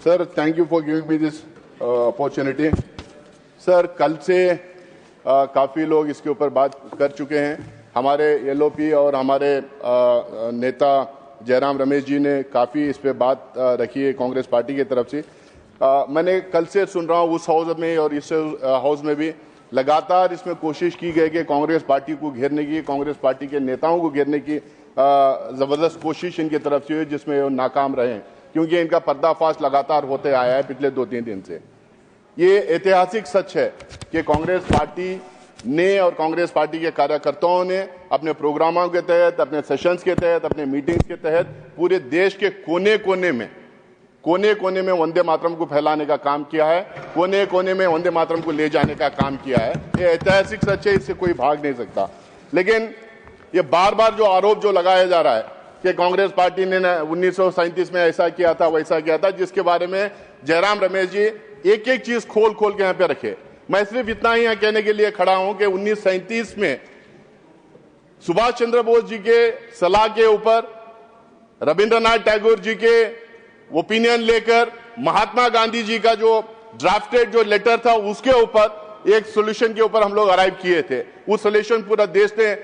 Sir, thank you for giving me this opportunity. Sir, कल से काफ़ी लोग इसके ऊपर बात कर चुके हैं। हमारे एलओपी और हमारे नेता जयराम रमेश जी ने काफ़ी इस पे बात रखी है कांग्रेस पार्टी की तरफ से। मैंने कल से सुन रहा हूँ उस हाउस में और इस हाउस में भी लगातार इसमें कोशिश की गई कि कांग्रेस पार्टी को घेरने की, कांग्रेस पार्टी के नेताओं को घेरने की ज़बरदस्त कोशिश इनकी तरफ से हुई, जिसमें वो नाकाम रहे हैं क्योंकि इनका पर्दाफाश लगातार होते आया है पिछले 2-3 दिन से। ये ऐतिहासिक सच है कि कांग्रेस पार्टी ने और कांग्रेस पार्टी के कार्यकर्ताओं ने अपने प्रोग्रामों के तहत, अपने सेशंस के तहत, अपने मीटिंग्स के तहत पूरे देश के कोने कोने में वंदे मातरम को फैलाने का काम किया है, कोने कोने में वंदे मातरम को ले जाने का काम किया है। ये ऐतिहासिक सच है, इससे कोई भाग नहीं सकता। लेकिन ये बार बार जो आरोप जो लगाया जा रहा है कि कांग्रेस पार्टी ने 1937 में ऐसा किया था, वैसा किया था, जिसके बारे में जयराम रमेश जी एक एक चीज खोल खोल के यहाँ पे रखे। मैं सिर्फ इतना ही यहाँ कहने के लिए खड़ा हूं कि 1937 में सुभाष चंद्र बोस जी के सलाह के ऊपर, रविंद्रनाथ टैगोर जी के ओपिनियन लेकर, महात्मा गांधी जी का जो ड्राफ्टेड जो लेटर था उसके ऊपर एक सोल्यूशन के ऊपर हम लोग अराइव किए थे। उस सोल्यूशन पूरा देश ने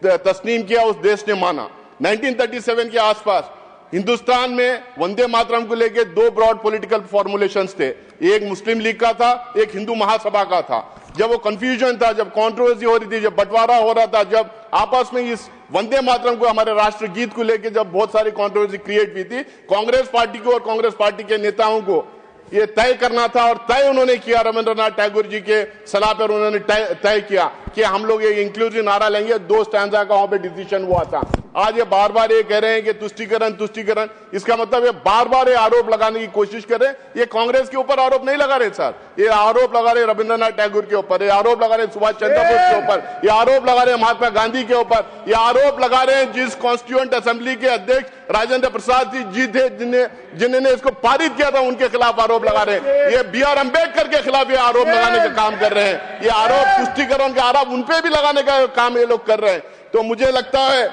तस्लीम किया, उस देश ने माना। 1937 के आसपास हिंदुस्तान में वंदे मातरम को लेकर 2 ब्रॉड पॉलिटिकल फॉर्मुलेशंस थे। एक मुस्लिम लीग का था, एक हिंदू महासभा का था। जब वो कंफ्यूजन था, जब कंट्रोवर्सी हो रही थी, जब बंटवारा हो रहा था, जब आपस में इस वंदे मातरम को, हमारे राष्ट्रगीत को लेकर जब बहुत सारी कंट्रोवर्सी क्रिएट हुई थी, कांग्रेस पार्टी को और कांग्रेस पार्टी के नेताओं को ये तय करना था और तय उन्होंने किया। रविंद्रनाथ टैगोर जी के सलाह पर उन्होंने तय किया कि हम लोग ये इंक्लूसिव नारा लेंगे। 2 स्टैंजा का वहां पे डिसीजन हुआ था। आज ये बार बार ये कह रहे हैं कि तुष्टीकरण, इसका मतलब ये बार बार ये आरोप लगाने की कोशिश कर रहे हैं। ये कांग्रेस के ऊपर आरोप नहीं लगा रहे सर, ये आरोप लगा रहे रविंद्रनाथ टैगोर के ऊपर, ये आरोप लगा रहे सुभाष चंद्र बोस के ऊपर, ये आरोप लगा रहे महात्मा गांधी के ऊपर, ये आरोप लगा रहे हैं जिस कॉन्स्टिट्यूएंट असेंबली के अध्यक्ष राजेंद्र प्रसाद जी थे, जिन्होंने इसको पारित किया था, उनके खिलाफ आरोप लगा रहे हैं। ये बी आर अम्बेडकर के खिलाफ ये आरोप लगाने का काम कर रहे हैं। ये आरोप तुष्टीकरण के आरोप उनपे भी लगाने का काम ये लोग कर रहे हैं। तो मुझे लगता है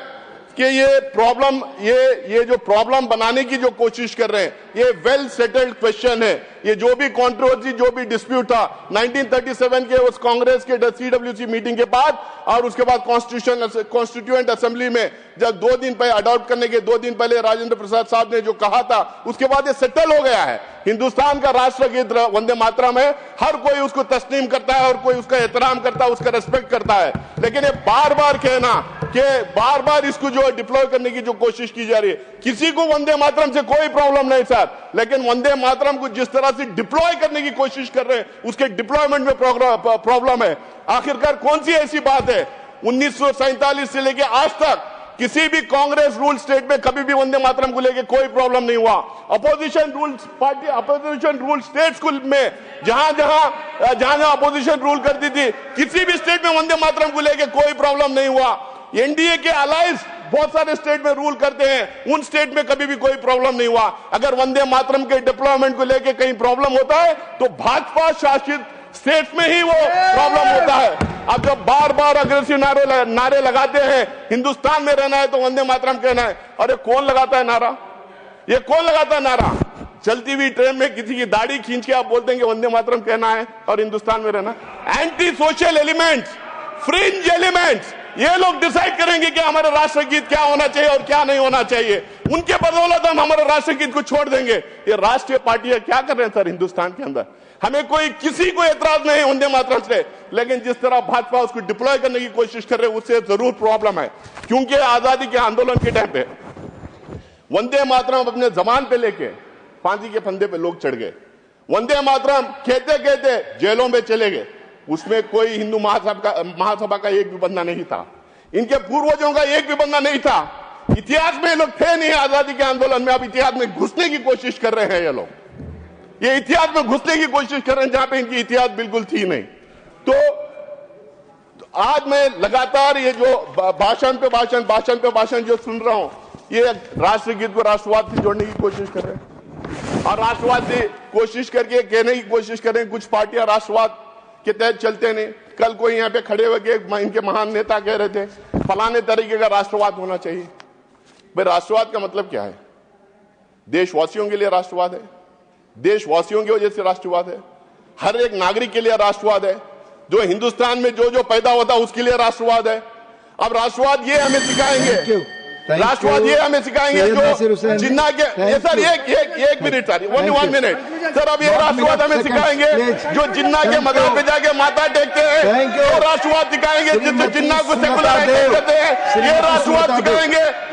कि ये प्रॉब्लम, ये जो प्रॉब्लम बनाने की जो कोशिश कर रहे हैं, ये वेल सेटल्ड क्वेश्चन है। ये जो भी कंट्रोवर्सी, जो भी डिस्प्यूट था 1937 के उस कांग्रेस के CWC मीटिंग के बाद और उसके बाद कॉन्स्टिट्यूएंट असेंबली में जब 2 दिन पहले अडॉप्ट करने के 2 दिन पहले राजेंद्र प्रसाद साहब ने जो कहा था, उसके बाद ये सेटल हो गया है। हिंदुस्तान का राष्ट्रगीत वंदे मातरम है, हर कोई उसको तस्लीम करता है और कोई उसका एहतराम करता है, उसका रेस्पेक्ट करता है। लेकिन ये बार बार कहना कि बार बार इसको जो डिप्लॉय करने की जो कोशिश की जा रही है, किसी को वंदे मातरम से कोई प्रॉब्लम नहीं सर, लेकिन वंदे मातरम को जिस तरह से डिप्लॉय करने की कोशिश कर रहे हैं, उसके डिप्लॉयमेंट में प्रॉब्लम है। आखिरकार कौन सी ऐसी बात है 1947 से लेकर आज तक किसी भी कांग्रेस रूल स्टेट में कभी भी वंदे मातरम को लेकर कोई प्रॉब्लम नहीं हुआ। अपोजिशन रूल स्टेट्स में जहां अपोजिशन रूल करती थी, किसी भी स्टेट में वंदे मातरम को लेकर कोई प्रॉब्लम नहीं हुआ। एनडीए के अलायंस बहुत सारे स्टेट में रूल करते हैं, उन स्टेट में कभी भी कोई प्रॉब्लम नहीं हुआ। अगर वंदे मातरम के डिप्लॉयमेंट को लेकर कहीं प्रॉब्लम होता है तो भाजपा शासित स्टेट्स में ही वो प्रॉब्लम होता है। अब जब बार बार अग्रेसिव नारे लगाते हैं, हिंदुस्तान में रहना है तो वंदे मातरम कहना है, अरे कौन लगाता है नारा? ये कौन लगाता है नारा? चलती हुई ट्रेन में किसी की दाढ़ी खींच के आप बोलते हैं कि वंदे मातरम कहना है और हिंदुस्तान में रहना। Anti social elements, fringe elements, ये लोग डिसाइड करेंगे कि हमारा राष्ट्रगीत क्या होना चाहिए और क्या नहीं होना चाहिए। उनके बदौलत हम हमारे राष्ट्रगीत को छोड़ देंगे। ये राष्ट्रीय पार्टियां क्या कर रहे हैं सर हिंदुस्तान के अंदर? हमें किसी को एतराज नहीं वंदे मातरम से, लेकिन जिस तरह भाजपा उसको डिप्लॉय करने की कोशिश कर रहे हैं, उससे जरूर प्रॉब्लम है। क्योंकि आजादी के आंदोलन के टाइम पे वंदे मातरम अपने जबान पे लेके फांसी के फंदे पे लोग चढ़ गए। वंदे मातरम कहते कहते जेलों में चले गए। उसमें कोई हिंदू महासभा का एक भी बंदा नहीं था, इनके पूर्वजों का एक भी बंदा नहीं था। इतिहास में ये लोग थे नहीं आजादी के आंदोलन में। अब इतिहास में घुसने की कोशिश कर रहे हैं ये लोग, ये इतिहास में घुसने की कोशिश कर रहे हैं जहां पे इनकी इतिहास बिल्कुल थी नहीं। तो आज मैं लगातार ये जो भाषण पे भाषण जो सुन रहा हूं, ये राष्ट्रगीत को राष्ट्रवाद से जोड़ने की कोशिश कर रहे हैं और राष्ट्रवाद से कोशिश करके कहने की कोशिश कर रहे हैं कुछ पार्टियां राष्ट्रवाद के तहत चलते नहीं। कल कोई यहाँ पे खड़े होकर इनके महान नेता कह रहे थे फलाने तरीके का राष्ट्रवाद होना चाहिए। भाई राष्ट्रवाद का मतलब क्या है? देशवासियों के लिए राष्ट्रवाद है, देशवासियों की वजह से राष्ट्रवाद है, हर एक नागरिक के लिए राष्ट्रवाद है, जो हिंदुस्तान में जो जो पैदा होता है उसके लिए राष्ट्रवाद है। अब राष्ट्रवाद ये हमें सिखाएंगे, राष्ट्रवाद ये हमें सिखाएंगे जो जिन्ना के सर एक minute sir, only 1 minute sir, अब ये राष्ट्रवाद हमें सिखाएंगे जो जिन्ना के मजार पे जाके माथा टेकते हैं, ये राष्ट्रवाद सिखाएंगे, जिन्ना को सेकुलर कहते हैं, ये राष्ट्रवाद सिखाएंगे।